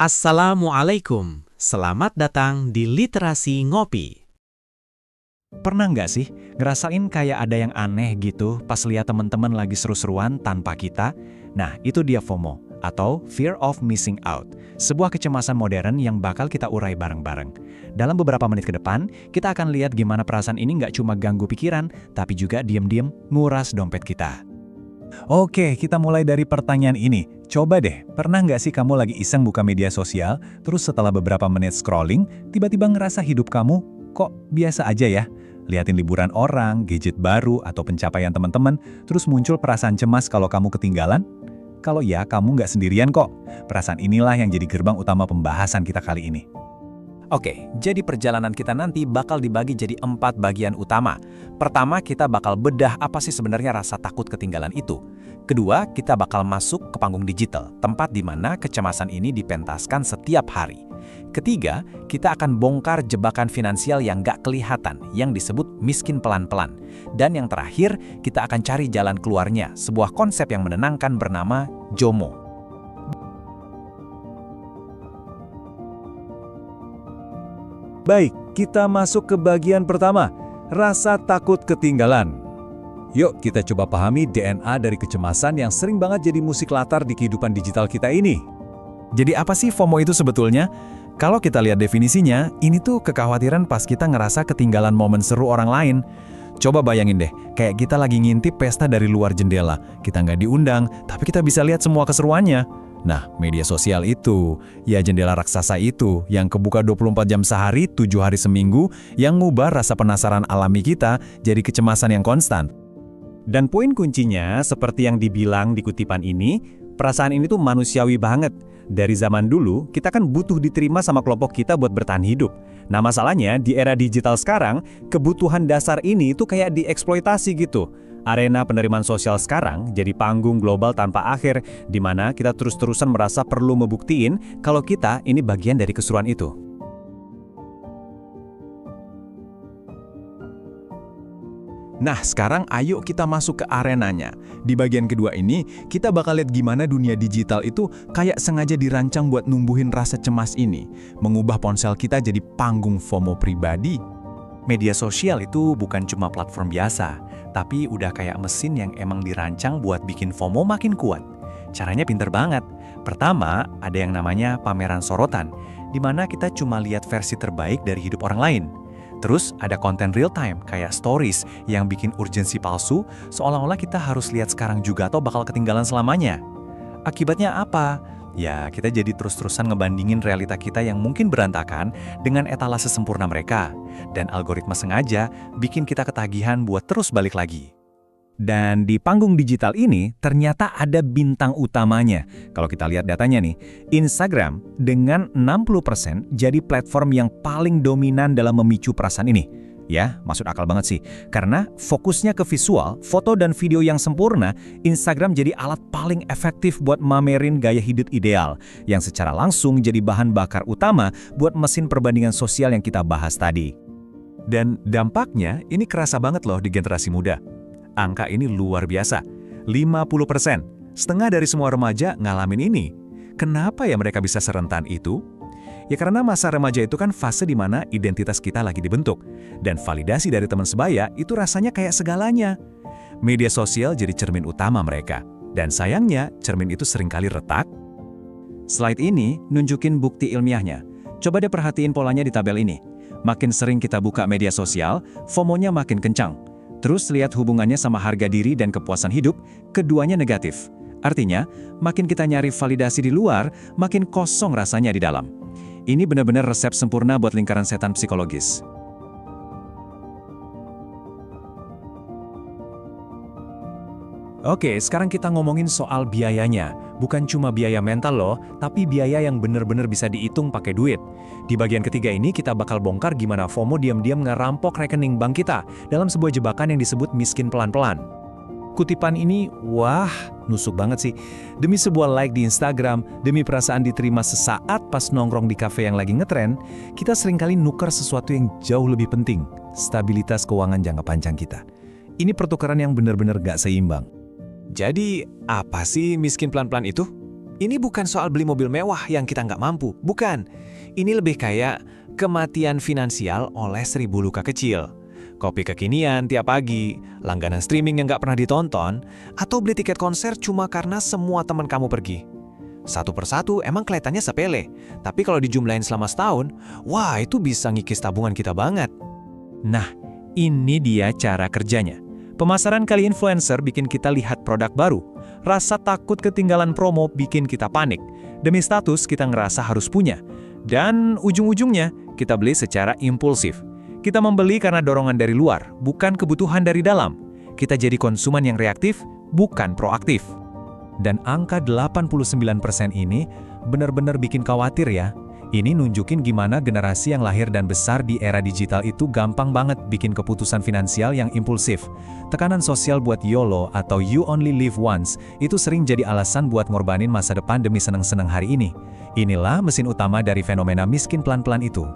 Assalamualaikum, selamat datang di Literasi Ngopi. Pernah nggak sih ngerasain kayak ada yang aneh gitu pas lihat teman-teman lagi seru-seruan tanpa kita? Nah, itu dia FOMO, atau Fear of Missing Out, sebuah kecemasan modern yang bakal kita urai bareng-bareng. Dalam beberapa menit ke depan, kita akan lihat gimana perasaan ini nggak cuma ganggu pikiran, tapi juga diam-diam nguras dompet kita. Oke, kita mulai dari pertanyaan ini. Coba deh, pernah nggak sih kamu lagi iseng buka media sosial, terus setelah beberapa menit scrolling, tiba-tiba ngerasa hidup kamu kok biasa aja ya? Liatin liburan orang, gadget baru, atau pencapaian teman-teman, terus muncul perasaan cemas kalau kamu ketinggalan? Kalau ya, kamu nggak sendirian kok. Perasaan inilah yang jadi gerbang utama pembahasan kita kali ini. Oke, jadi perjalanan kita nanti bakal dibagi jadi 4 bagian utama. Pertama, kita bakal bedah apa sih sebenarnya rasa takut ketinggalan itu. Kedua, kita bakal masuk ke panggung digital, tempat di mana kecemasan ini dipentaskan setiap hari. Ketiga, kita akan bongkar jebakan finansial yang nggak kelihatan, yang disebut miskin pelan-pelan. Dan yang terakhir, kita akan cari jalan keluarnya, sebuah konsep yang menenangkan bernama JOMO. Baik, kita masuk ke bagian pertama, rasa takut ketinggalan. Yuk kita coba pahami DNA dari kecemasan yang sering banget jadi musik latar di kehidupan digital kita ini. Jadi apa sih FOMO itu sebetulnya? Kalau kita lihat definisinya, ini tuh kekhawatiran pas kita ngerasa ketinggalan momen seru orang lain. Coba bayangin deh, kayak kita lagi ngintip pesta dari luar jendela. Kita nggak diundang, tapi kita bisa lihat semua keseruannya. Nah, media sosial itu, ya jendela raksasa itu, yang kebuka 24 jam sehari, 7 hari seminggu, yang ngubah rasa penasaran alami kita jadi kecemasan yang konstan. Dan poin kuncinya, seperti yang dibilang di kutipan ini, perasaan ini tuh manusiawi banget. Dari zaman dulu, kita kan butuh diterima sama kelompok kita buat bertahan hidup. Nah, masalahnya di era digital sekarang, kebutuhan dasar ini tuh kayak dieksploitasi gitu. Arena penerimaan sosial sekarang jadi panggung global tanpa akhir, di mana kita terus-terusan merasa perlu membuktiin kalau kita ini bagian dari keseruan itu. Nah, sekarang ayo kita masuk ke arenanya. Di bagian kedua ini, kita bakal lihat gimana dunia digital itu kayak sengaja dirancang buat numbuhin rasa cemas ini, mengubah ponsel kita jadi panggung FOMO pribadi. Media sosial itu bukan cuma platform biasa, tapi udah kayak mesin yang emang dirancang buat bikin FOMO makin kuat. Caranya pinter banget. Pertama, ada yang namanya pameran sorotan, di mana kita cuma lihat versi terbaik dari hidup orang lain. Terus ada konten real time, kayak stories, yang bikin urgensi palsu, seolah-olah kita harus lihat sekarang juga atau bakal ketinggalan selamanya. Akibatnya apa? Ya, kita jadi terus-terusan ngebandingin realita kita yang mungkin berantakan dengan etalase sempurna mereka. Dan algoritma sengaja bikin kita ketagihan buat terus balik lagi. Dan di panggung digital ini ternyata ada bintang utamanya. Kalau kita lihat datanya nih, Instagram dengan 60% jadi platform yang paling dominan dalam memicu perasaan ini. Ya, masuk akal banget sih. Karena fokusnya ke visual, foto dan video yang sempurna, Instagram jadi alat paling efektif buat mamerin gaya hidup ideal, yang secara langsung jadi bahan bakar utama buat mesin perbandingan sosial yang kita bahas tadi. Dan dampaknya ini kerasa banget loh di generasi muda. Angka ini luar biasa, 50%. Setengah dari semua remaja ngalamin ini. Kenapa ya mereka bisa serentan itu? Ya karena masa remaja itu kan fase di mana identitas kita lagi dibentuk. Dan validasi dari teman sebaya itu rasanya kayak segalanya. Media sosial jadi cermin utama mereka. Dan sayangnya, cermin itu seringkali retak. Slide ini nunjukin bukti ilmiahnya. Coba deh perhatiin polanya di tabel ini. Makin sering kita buka media sosial, FOMO-nya makin kencang. Terus lihat hubungannya sama harga diri dan kepuasan hidup, keduanya negatif. Artinya, makin kita nyari validasi di luar, makin kosong rasanya di dalam. Ini benar-benar resep sempurna buat lingkaran setan psikologis. Oke, sekarang kita ngomongin soal biayanya. Bukan cuma biaya mental loh, tapi biaya yang benar-benar bisa dihitung pakai duit. Di bagian ketiga ini kita bakal bongkar gimana FOMO diam-diam ngerampok rekening bank kita dalam sebuah jebakan yang disebut miskin pelan-pelan. Kutipan ini, wah, nusuk banget sih. Demi sebuah like di Instagram, demi perasaan diterima sesaat pas nongkrong di kafe yang lagi ngetren, kita seringkali nuker sesuatu yang jauh lebih penting, stabilitas keuangan jangka panjang kita. Ini pertukaran yang benar-benar gak seimbang. Jadi, apa sih miskin pelan-pelan itu? Ini bukan soal beli mobil mewah yang kita nggak mampu, bukan. Ini lebih kayak kematian finansial oleh 1000 luka kecil. Kopi kekinian tiap pagi, langganan streaming yang nggak pernah ditonton, atau beli tiket konser cuma karena semua teman kamu pergi. Satu persatu emang kelihatannya sepele, tapi kalau dijumlahin selama setahun, wah itu bisa ngikis tabungan kita banget. Nah, ini dia cara kerjanya. Pemasaran kali influencer bikin kita lihat produk baru. Rasa takut ketinggalan promo bikin kita panik. Demi status kita ngerasa harus punya. Dan ujung-ujungnya kita beli secara impulsif. Kita membeli karena dorongan dari luar, bukan kebutuhan dari dalam. Kita jadi konsumen yang reaktif, bukan proaktif. Dan angka 89% ini benar-benar bikin khawatir ya. Ini nunjukin gimana generasi yang lahir dan besar di era digital itu gampang banget bikin keputusan finansial yang impulsif. Tekanan sosial buat YOLO atau You Only Live Once itu sering jadi alasan buat ngorbanin masa depan demi seneng-seneng hari ini. Inilah mesin utama dari fenomena miskin pelan-pelan itu.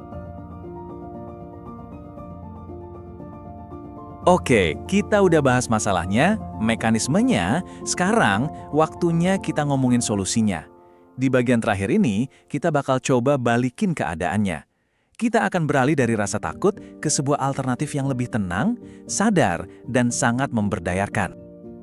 Oke, kita udah bahas masalahnya, mekanismenya, sekarang waktunya kita ngomongin solusinya. Di bagian terakhir ini, kita bakal coba balikin keadaannya. Kita akan beralih dari rasa takut ke sebuah alternatif yang lebih tenang, sadar, dan sangat memberdayakan.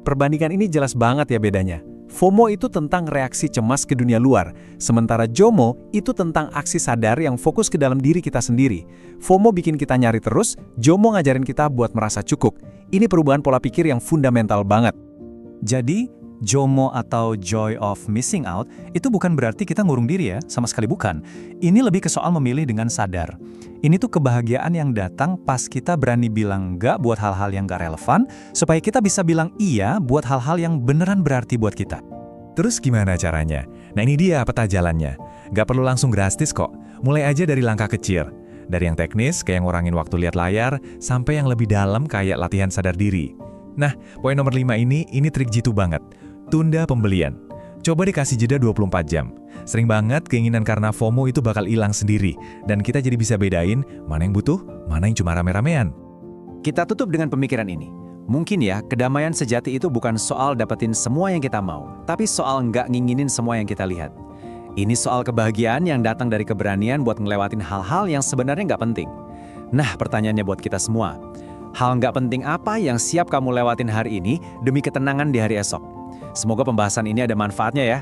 Perbandingan ini jelas banget ya bedanya. FOMO itu tentang reaksi cemas ke dunia luar, sementara JOMO itu tentang aksi sadar yang fokus ke dalam diri kita sendiri. FOMO bikin kita nyari terus, JOMO ngajarin kita buat merasa cukup. Ini perubahan pola pikir yang fundamental banget. Jadi, JOMO atau Joy of Missing Out itu bukan berarti kita ngurung diri ya, sama sekali bukan. Ini lebih ke soal memilih dengan sadar. Ini tuh kebahagiaan yang datang pas kita berani bilang enggak buat hal-hal yang enggak relevan, supaya kita bisa bilang iya buat hal-hal yang beneran berarti buat kita. Terus gimana caranya? Nah ini dia peta jalannya. Nggak perlu langsung drastis kok. Mulai aja dari langkah kecil. Dari yang teknis, kayak ngurangin waktu lihat layar, sampai yang lebih dalam kayak latihan sadar diri. Nah, poin nomor 5 ini trik jitu banget. Tunda pembelian. Coba dikasih jeda 24 jam. Sering banget keinginan karena FOMO itu bakal hilang sendiri. Dan kita jadi bisa bedain mana yang butuh, mana yang cuma rame-ramean. Kita tutup dengan pemikiran ini. Mungkin ya, kedamaian sejati itu bukan soal dapetin semua yang kita mau, tapi soal nggak nginginin semua yang kita lihat. Ini soal kebahagiaan yang datang dari keberanian buat ngelewatin hal-hal yang sebenarnya nggak penting. Nah, pertanyaannya buat kita semua. Hal nggak penting apa yang siap kamu lewatin hari ini demi ketenangan di hari esok? Semoga pembahasan ini ada manfaatnya ya.